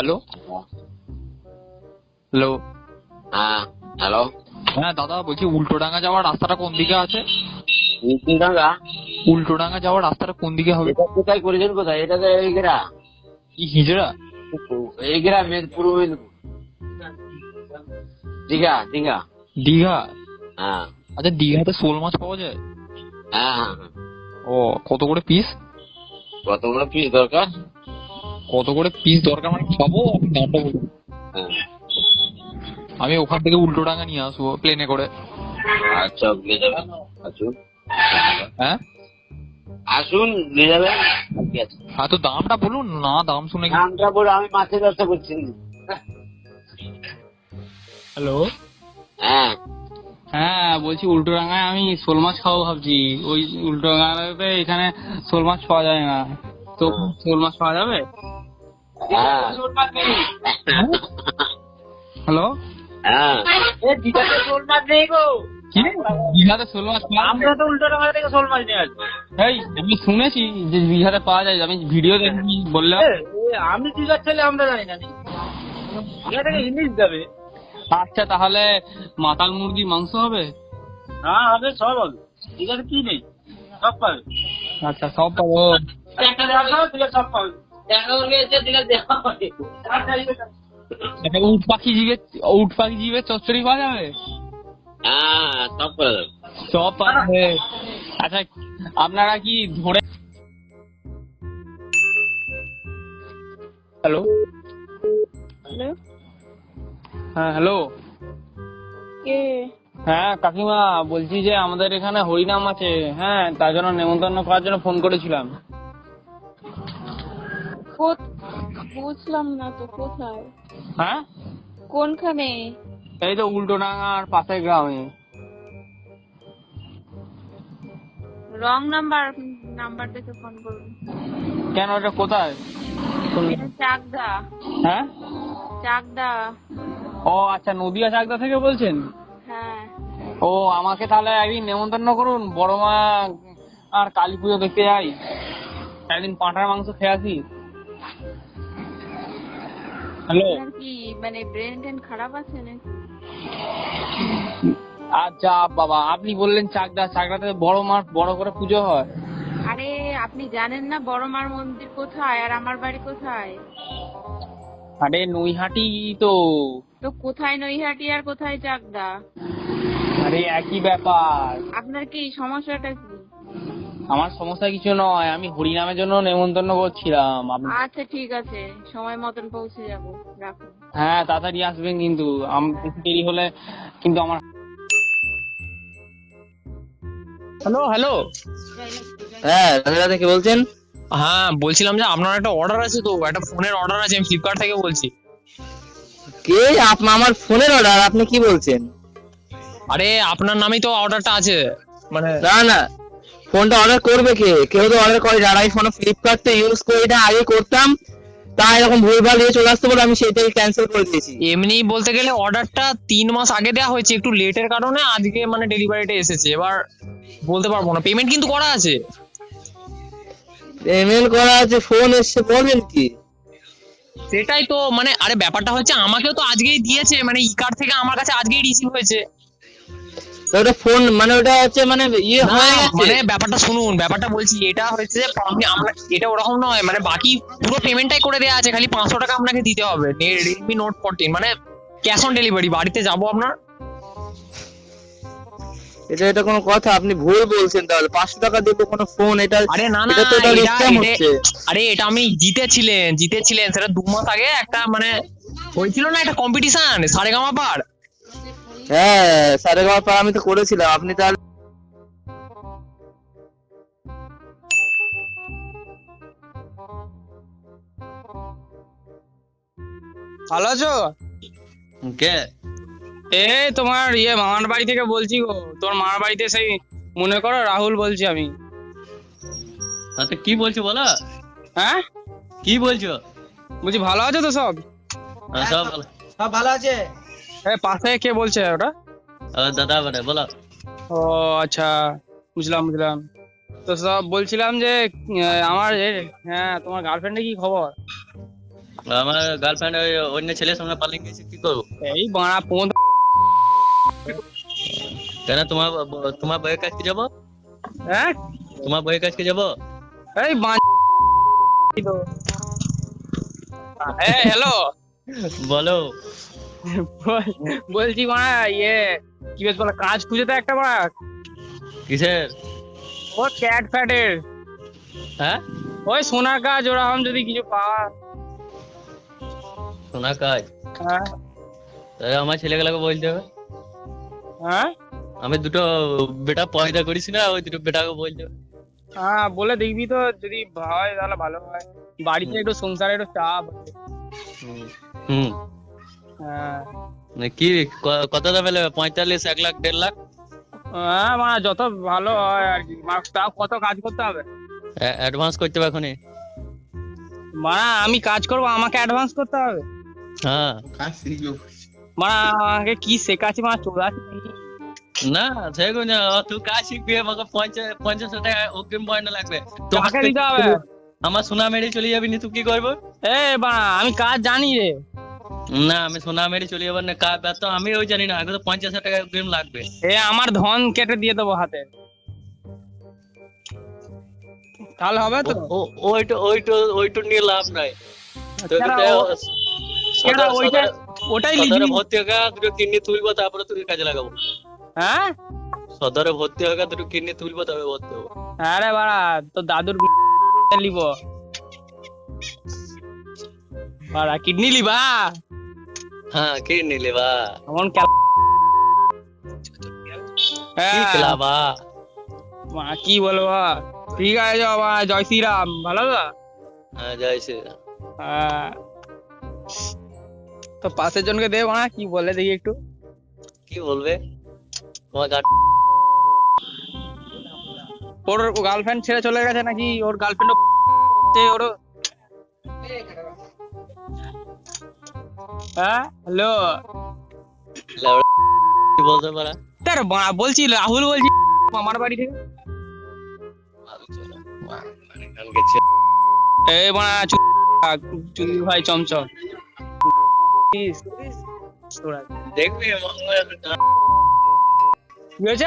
Hello hello. হ্যাঁ hello. হ্যাঁ দাদা, বলছি উল্টোডাঙ্গা যাওয়ার রাস্তাটা কোন দিকে আছে? উল্টোডাঙ্গা? উল্টোডাঙ্গা যাওয়ার রাস্তাটা কোন দিকে হবে? এটা কোথায় করেছেন? কোথায়? এটা তো এই গ্রা, কি হিজড়া? এই গ্রা পূর্ব মেদিনীপুর। দীঘা দীঘা। দীঘা? হ্যাঁ আচ্ছা, দীঘাতে শোল মাছ পাওয়া যায়? হ্যাঁ হ্যাঁ হ্যাঁ। ও, কত করে পিস? কতগুলো পিস দরকার? কত করে পিস দরকার মানে খাবো, আপনি দামটা বলুন। হ্যাঁ আমি ওখান থেকে উল্টোডাঙ্গা নিয়ে আসবো প্লেনে করে। আচ্ছা, নিয়ে যাবেন। আসুন হ্যাঁ আসুন, নিয়ে যাবেন। ঠিক আছে, হ্যাঁ, তো দামটা বলুন না, দাম শুনে কি। নামটা বলে আমি মাছের ব্যবসা করছি। হ্যালো। হ্যাঁ হ্যাঁ, বলছি উল্টোডাঙ্গায় আমি শোল মাছ খাবো ভাবছি। ওই উল্টোডাঙ্গাতে এখানে শোল মাছ পাওয়া যায় না, তো শোল মাছ পাওয়া যাবে? হ্যাঁ হ্যালো। হ্যাঁ। দীঘাতে শোল মাছ নেই গো। কি? দীঘাতে শোল মাছ পাওয়া যায়? আমরা তো উল্টোডাঙ্গা থেকে শোল মাছ নিয়ে আসবো। এই, আমি শুনেছি যে দীঘাতে পাওয়া যায়, আমি ভিডিও দেখি বললাম। আমি দীঘার ছেলে, আমরা জানি না। দীঘা থেকে ইলিশ যাবে। আচ্ছা, তাহলে মাতাল মুরগি মাংস হবে? হ্যাঁ হবে, সব হবে। দীঘাতে কি নেই? সব পাবে। আচ্ছা, সব পাবো। একটা দেওয়া হবে, দীঘা সব পাবে। দেখা হলে এসে দীঘা দেওয়া হবে। আচ্ছা, উট পাখি জিভে চচ্চড়ি পাওয়া যাবে? হ্যাঁ, সব করে দেবে। সব পাবে। আচ্ছা, আপনারা কি ধরে? হ্যালো। হ্যালো, হ্যাঁ হ্যালো। কে? হ্যাঁ কাকিমা, বলছি যে আমাদের এখানে হরিনাম আছে, হ্যাঁ, তার জন্য নেমন্তন্ন করার জন্য ফোন করেছিলাম। বুঝলাম না তো, কোথায়? হ্যাঁ, কোনখানে? এই তো উল্টোডাঙ্গার পাশের গ্রামে। রং নাম্বার দেখে ফোন করুন। কেন, এটা কোথায়? এটা চাকদা। হ্যাঁ, চাকদা। ও আচ্ছা, নদিয়া চাকদা থেকে বলছেন? হ্যাঁ। ও, আমাকে তাহলে একদিন নেমন্তন্ন করুন, বড় মা আর কালী পুজো দেখতে যাই, একদিন পাঁঠার মাংস খেয়ে আসি। হ্যালো। আপনার কি মানে ব্রেন টেন খারাপ আছে নাকি? আচ্ছা বাবা, আপনি বললেন চাকদাতে বড় মাঠ বড় করে পুজো হয়। আরে, আপনি জানেন না বড় মার মন্দির কোথায় আর আমার বাড়ি কোথায়? আরে নৈহাটি তো। তো কোথায় নৈহাটি আর কোথায় চাকদা? আরে একই ব্যাপার। আপনার কি সমস্যাটা কি? আমার সমস্যা কিছু নয়, আমি হরিনামের জন্য নেমন্তন্ন করছিলাম। আচ্ছা ঠিক আছে, সময় মতন পৌঁছে যাব, রাখুন। হ্যাঁ, তাড়াতাড়ি আসবেন কিন্তু, বেশি দেরি হলে কিন্তু আমার। Hello hello. হ্যাঁ, রাধে রাধে, কি বলছেন? হ্যাঁ, বলছিলাম যে আপনার একটা অর্ডার আছে, তো একটা ফোনের অর্ডার আছে, আমি ফ্লিপকার্ট থেকে বলছি। কে? আমার ফোনের অর্ডার? আপনি কি বলছেন? আরে আপনার নামেই তো অর্ডারটা আছে, মানে। না না, ফোনটা অর্ডার করবে কে? কেউ তো অর্ডার করে না। আমি ফোন ফ্লিপকার্ট তো ইউজ করি, এটা আগে করতাম, তাই এরকম ভুলভাল দিয়ে চলে আসতে বলে আমি সেটাই ক্যান্সেল করে দিয়েছি। এমনি বলতে গেলে অর্ডারটা 3 মাস আগে দেওয়া হয়েছে, একটু লেটের কারণে আজকে মানে ডেলিভারিটা এসেছে। এবার বলতে পারবো না, পেমেন্ট কিন্তু করা আছে। পেমেন্ট করা আছে, ফোন এসছে, বলবেন কি? সেটাই তো, মানে আরে ব্যাপারটা হচ্ছে আমাকেও তো আজকেই দিয়েছে, মানে ই-কার্ড থেকে আমার কাছে আজকেই রিসিভ হয়েছে। তো ওটা ফোন মানে ওটা হচ্ছে মানে ইয়ে না, হয়ে গেছে। মানে ব্যাপারটা শুনুন, ব্যাপারটা বলছি, এটা হচ্ছে যে আমরা এটা ওরকম নয়, মানে বাকি পুরো পেমেন্টটাই করে দেওয়া আছে, খালি 500 টাকা আপনাকে দিতে হবে। রেডমি নোট 14, মানে ক্যাশ অন ডেলিভারি, বাড়িতে যাবো আপনার। এটা কোনো কথা? আপনি ভুল বলছেন। তাহলে 500 টাকা দেবো কোনো ফোন? এটা আরে না না, এটা তো এটা স্ক্যাম হচ্ছে। আরে এটা আমি জিতেছিলেন সেটা 2 মাস আগে একটা মানে হয়েছিল না, একটা কম্পিটিশন সারেগামা পার। হ্যাঁ, সারেগামা পা আমি তো করেছিলাম। আপনি তাহলে ভালো আছো? কে? এই তোমার মামার বাড়ি থেকে বলছি গো, তোর মামার বাড়িতে সেই মনে করো রাহুল বলছি আমি। আচ্ছা, কি বলছো বলো? হ্যাঁ, কি বলছো? বলছি ভালো আছো তো সব? সব ভালো, সব ভালো আছে। পাশে কে বলছে ওটা? দাদা বলে, বলো। ও আচ্ছা, বুঝলাম। তো সব বলছিলাম যে আমার হ্যাঁ, তোমার গার্লফ্রেন্ডের কি খবর? আমার গার্লফ্রেন্ড ওই অন্য ছেলের সঙ্গে পালিয়ে গেছে, কি করবো? এই বাড়া ফোন। কেন তোমার বইয়ের কাছকে যাবো? হ্যাঁ তোমার বইয়ের কাছকে যাবো? এই হ্যাঁ হ্যালো বলো। বলছি বাড়া ইয়ে কি বেশ বলে কাজ খুঁজে তো একটা বাড়া কিসের? ও ক্যাট ফ্যাটের হ্যাঁ, ওই সোনার কাজ ওরকম যদি কিছু পাওয়া। শোনা কাজ? হ্যাঁ তাহলে আমার ছেলেগুলোকে বলতে হবে। হ্যাঁ আমি দুটো বেটা পয়দা করিস না, ওই দুটো বেটাকে বলতে হবে। হ্যাঁ বলে দেখবি তো, যদি হয় তাহলে ভালো হয়। বাড়িতে একটু সংসারে একটু চাপ আছে। হুম হুম। হ্যাঁ কি কত দাম পেলে? 45, 1 লাখ, 1.5 লাখ? হ্যাঁ মানে যত ভালো হয় আর কি। তাও কত কাজ করতে হবে? অ্যাডভান্স করতে হবে এখনই। মানে আমি কাজ করবো, আমাকে অ্যাডভান্স করতে হবে? হ্যাঁ। মানে আমাকে কি শেখাচ্ছি, মানে চলে আসি না সেরকম না, তুই কাজ শিখবি, আমাকে 50 টাকা অগ্রিম পয়সা লাগবে। তোমাকে দিতে হবে। আমার সোনা মেরে চলে যাবি নি, তুই কি করবো? এ বা আমি কাজ জানি রে। না আমি সোনা মেরে চলে যাবার না, কাজ তো আমি ওই জানি না, আগে তো 50 টাকা অগ্রিম লাগবে। এ আমার ধন কেটে দিয়ে দেবো হাতে, তাহলে হবে তো? ওইটা নিয়ে লাভ নাই। ওটাই সদরে ভর্তি হোক, দুটো কিডনি তুলবো তারপরে তুই কাজে লাগাবো। হ্যাঁ সদরে ভর্তি হোক, দুটো কিডনি তুলবো তবে ভর্তি হবো। আরে বাড়া তো দাদুর লিব বাড়া, কিডনি লিবা? হ্যাঁ কিডনি লিবা। এমন খেলাবা কি বলবো? ঠিক আছে যাও বাবা, জয় শ্রীরাম। ভালো তো? হ্যাঁ জয় শ্রীরাম। তো পাশের জনকে দে বাড়া, কি বলে দেখি একটু। কি বলবে? তোমার ওর গার্লফ্রেন্ড ছেড়ে চলে গেছে নাকি? ওর গার্লফ্রেন্ড ওর। হ্যাঁ হ্যালো, কি বলতে পারা? বলছি রাহুল বলছি আমার বাড়ি থেকে। এই বাড়া চুরি ভাই চমচম দেখবি কি হয়েছে?